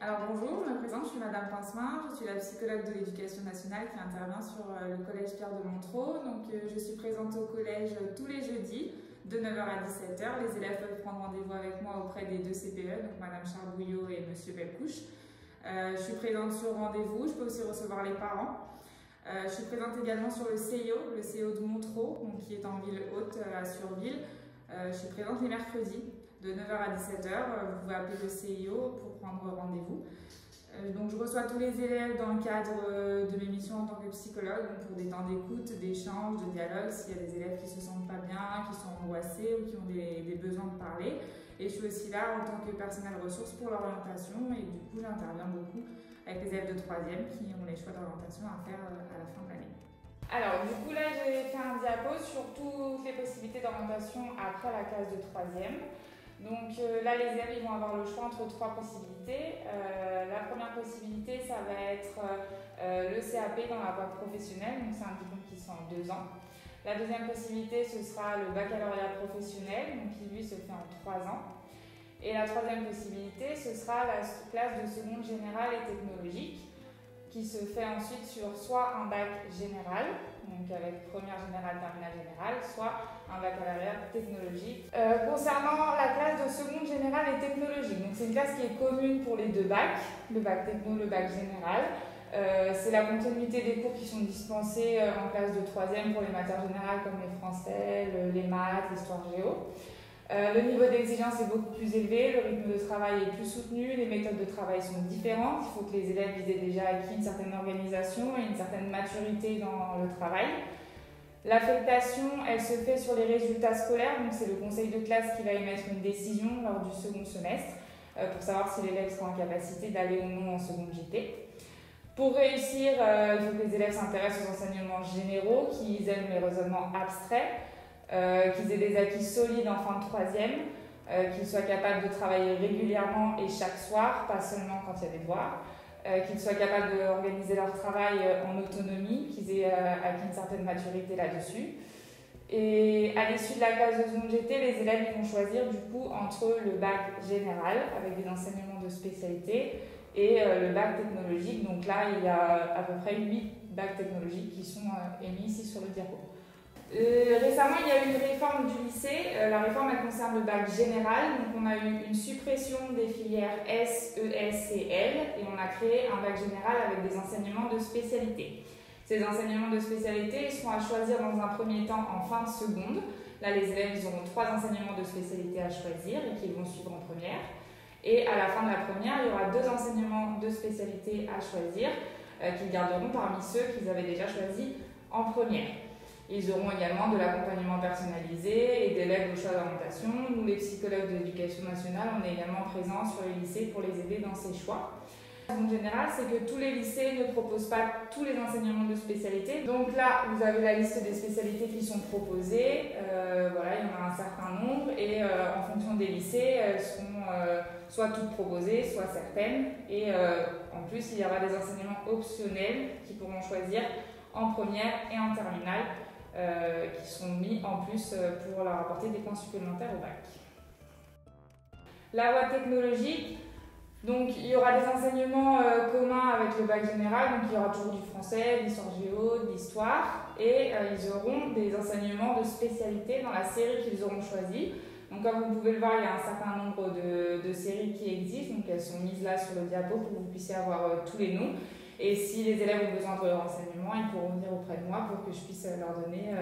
Alors bonjour, je me présente, je suis Madame Pincemin, je suis la psychologue de l'Éducation nationale qui intervient sur le collège Pierre de Montereau. Je suis présente au collège tous les jeudis de 9h à 17h. Les élèves peuvent prendre rendez-vous avec moi auprès des deux CPE, donc Madame Charbouillot et Monsieur Bellecouche. Je suis présente sur rendez-vous, je peux aussi recevoir les parents. Je suis présente également sur le CIO de Montereau, donc qui est en ville haute à Surville. Je suis présente les mercredis de 9h à 17h. Vous pouvez appeler le CIO pour prendre rendez-vous. Donc je reçois tous les élèves dans le cadre de mes missions en tant que psychologue, donc pour des temps d'écoute, d'échange, de dialogue, s'il y a des élèves qui ne se sentent pas bien, qui sont angoissés ou qui ont des besoins de parler. Et je suis aussi là en tant que personnel ressource pour l'orientation et du coup j'interviens beaucoup avec les élèves de 3e qui ont les choix d'orientation à faire à la fin de l'année. Alors du coup là j'ai fait un diapo sur toutes les possibilités d'orientation après la classe de 3e. Donc là les élèves ils vont avoir le choix entre trois possibilités. La première possibilité ça va être le CAP dans la voie professionnelle, donc c'est un diplôme qui se fait en 2 ans. La deuxième possibilité ce sera le baccalauréat professionnel, donc qui lui se fait en 3 ans. Et la troisième possibilité ce sera la classe de seconde générale et technologique, qui se fait ensuite sur soit un bac général, donc avec première générale, terminale générale, soit un baccalauréat technologique. Concernant la classe de seconde générale et technologique, donc c'est une classe qui est commune pour les deux bacs, le bac techno, le bac général. C'est la continuité des cours qui sont dispensés en classe de 3e pour les matières générales comme les français, les maths, l'histoire géo. Le niveau d'exigence est beaucoup plus élevé, le rythme de travail est plus soutenu, les méthodes de travail sont différentes. Il faut que les élèves aient déjà acquis une certaine organisation et une certaine maturité dans le travail. L'affectation, elle se fait sur les résultats scolaires, donc c'est le conseil de classe qui va émettre une décision lors du second semestre pour savoir si l'élève sera en capacité d'aller ou non en seconde JT. Pour réussir, il faut que les élèves s'intéressent aux enseignements généraux, qu'ils aiment les raisonnements abstraits, qu'ils aient des acquis solides en fin de 3e, qu'ils soient capables de travailler régulièrement et chaque soir, pas seulement quand il y a des devoirs, qu'ils soient capables d'organiser leur travail en autonomie, qu'ils aient acquis une certaine maturité là-dessus. Et à l'issue de la classe de seconde GT, les élèves vont choisir du coup entre le bac général avec des enseignements de spécialité et le bac technologique. Donc là, il y a à peu près 8 bacs technologiques qui sont émis ici sur le diapo. Récemment, il y a eu une réforme du lycée. La réforme elle concerne le bac général. Donc, on a eu une suppression des filières S, ES et L et on a créé un bac général avec des enseignements de spécialité. Ces enseignements de spécialité ils seront à choisir dans un premier temps en fin de seconde. Là, les élèves ils auront 3 enseignements de spécialité à choisir et qu'ils vont suivre en première. Et à la fin de la première, il y aura 2 enseignements de spécialité à choisir qu'ils garderont parmi ceux qu'ils avaient déjà choisis en première. Ils auront également de l'accompagnement personnalisé et des aides au choix d'orientation. Nous, les psychologues de l'Éducation nationale, on est également présents sur les lycées pour les aider dans ces choix. En général, c'est que tous les lycées ne proposent pas tous les enseignements de spécialité. Donc là, vous avez la liste des spécialités qui sont proposées. Voilà, il y en a un certain nombre et en fonction des lycées, elles seront soit toutes proposées, soit certaines. Et en plus, il y aura des enseignements optionnels qui pourront choisir en première et en terminale. Qui sont mis en plus pour leur apporter des points supplémentaires au bac. La voie technologique, donc il y aura des enseignements communs avec le bac général, donc il y aura toujours du français, de l'histoire géo, de l'histoire, et ils auront des enseignements de spécialité dans la série qu'ils auront choisie. Donc comme vous pouvez le voir, il y a un certain nombre de séries qui existent, donc elles sont mises là sur le diapo pour que vous puissiez avoir tous les noms. Et si les élèves ont besoin de renseignements, ils pourront venir auprès de moi pour que je puisse leur donner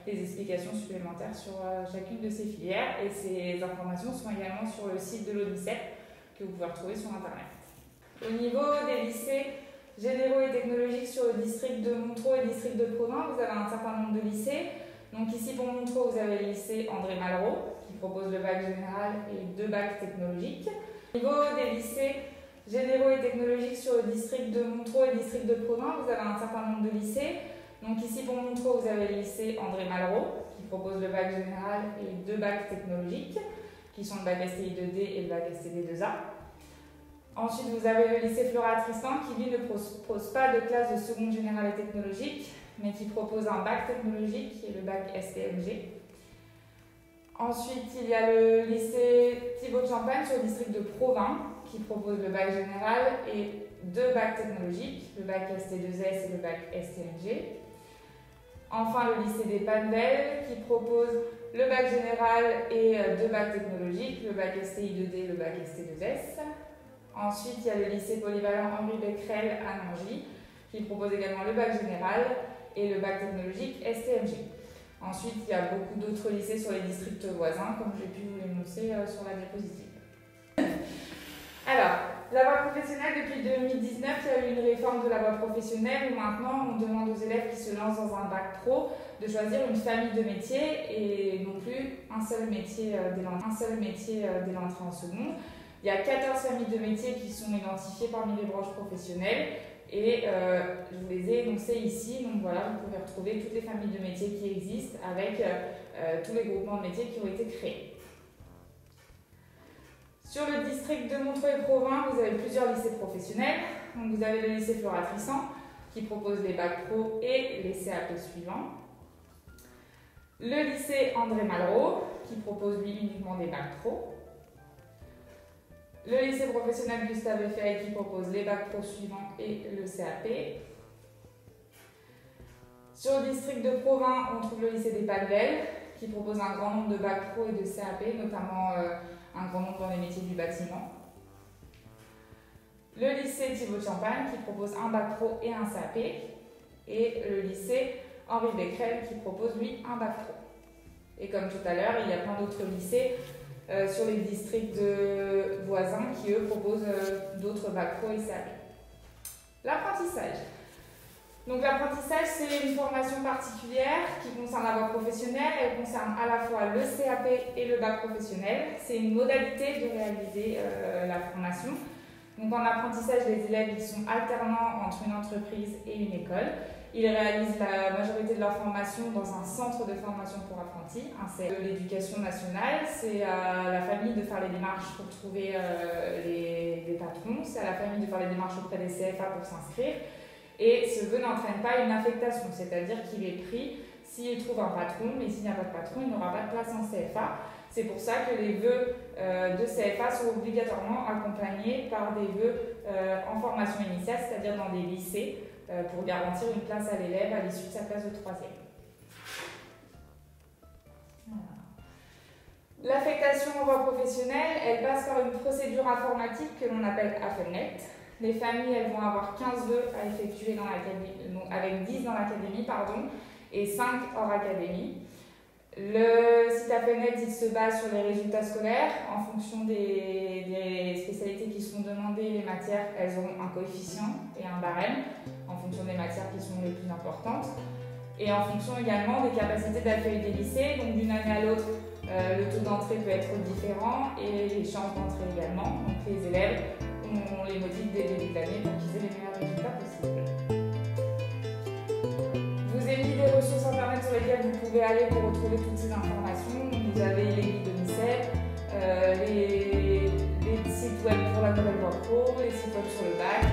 des explications supplémentaires sur chacune de ces filières. Et ces informations sont également sur le site de l'ONICEP que vous pouvez retrouver sur Internet. Au niveau des lycées généraux et technologiques sur le district de Montereau et le district de Provins, vous avez un certain nombre de lycées. Donc ici pour Montereau, vous avez le lycée André Malraux qui propose le bac général et 2 bacs technologiques. Au niveau des lycées généraux et technologiques sur le district de Montereau et le district de Provins, vous avez un certain nombre de lycées. Donc ici pour Montereau, vous avez le lycée André Malraux qui propose le bac général et 2 bacs technologiques qui sont le bac STI 2D et le bac STD 2A. Ensuite, vous avez le lycée Flora Tristan qui lui ne propose pas de classe de seconde générale et technologique, mais qui propose un bac technologique qui est le bac STMG. Ensuite, il y a le lycée Thibaut de Champagne sur le district de Provins qui propose le bac général et 2 bacs technologiques, le bac ST2S et le bac STMG. Enfin, le lycée des Panvel qui propose le bac général et 2 bacs technologiques, le bac STI2D et le bac ST2S. Ensuite, il y a le lycée polyvalent Henri Becquerel à Nangy qui propose également le bac général et le bac technologique STMG. Ensuite, il y a beaucoup d'autres lycées sur les districts voisins, comme j'ai pu vous l'énoncer sur la diapositive. Alors, la voie professionnelle, depuis 2019, il y a eu une réforme de la voie professionnelle où maintenant on demande aux élèves qui se lancent dans un bac pro de choisir une famille de métiers et non plus un seul métier dès l'entrée en seconde. Il y a 14 familles de métiers qui sont identifiées parmi les branches professionnelles et je vous les ai énoncées ici. Donc voilà, vous pouvez retrouver toutes les familles de métiers qui existent avec tous les groupements de métiers qui ont été créés. Sur le district de Montreuil-Provins, vous avez plusieurs lycées professionnels. Donc vous avez le lycée Flora Trissan qui propose les bacs pro et les CAP suivants. Le lycée André Malraux qui propose lui uniquement des bacs pro. Le lycée professionnel Gustave Eiffel qui propose les bacs pro suivants et le CAP. Sur le district de Provins, on trouve le lycée des Panvel qui propose un grand nombre de bacs pro et de CAP, notamment un grand nombre dans les métiers du bâtiment. Le lycée Thibaut de Champagne qui propose un bac pro et un CAP. Et le lycée Henri Becquerel qui propose lui un bac pro. Et comme tout à l'heure, il y a plein d'autres lycées sur les districts voisins qui eux proposent d'autres bacs pro et CAP. L'apprentissage. Donc l'apprentissage, c'est une formation particulière qui concerne la voie professionnelle. Elle concerne à la fois le CAP et le bac professionnel. C'est une modalité de réaliser la formation. Donc en apprentissage, les élèves ils sont alternants entre une entreprise et une école. Ils réalisent la majorité de leur formation dans un centre de formation pour apprentis, c'est de l'éducation nationale. C'est à la famille de faire les démarches pour trouver les patrons. C'est à la famille de faire les démarches auprès des CFA pour s'inscrire. Et ce vœu n'entraîne pas une affectation, c'est-à-dire qu'il est pris s'il trouve un patron, mais s'il n'y a pas de patron, il n'aura pas de place en CFA. C'est pour ça que les vœux de CFA sont obligatoirement accompagnés par des vœux en formation initiale, c'est-à-dire dans des lycées, pour garantir une place à l'élève à l'issue de sa classe de 3e. Voilà. L'affectation en voie professionnelle, elle passe par une procédure informatique que l'on appelle AFENET. Les familles, elles vont avoir 15 vœux à effectuer dans l'académie, avec 10 dans l'académie, et 5 hors académie. Le site AFENET, il se base sur les résultats scolaires. En fonction des spécialités qui sont demandées, les matières, elles auront un coefficient et un barème, en fonction des matières qui sont les plus importantes. Et en fonction également des capacités d'accueil des lycées. Donc d'une année à l'autre, le taux d'entrée peut être différent et les chances d'entrée également. Donc les élèves, on les motive dès le début de l'année pour qu'ils aient les meilleurs résultats possibles. Je vous ai mis des ressources internet sur lesquelles vous pouvez aller pour retrouver toutes ces informations. Donc, vous avez les guides de l'INSEP, les sites web pour la nouvelle voie pro, les sites web sur le bac.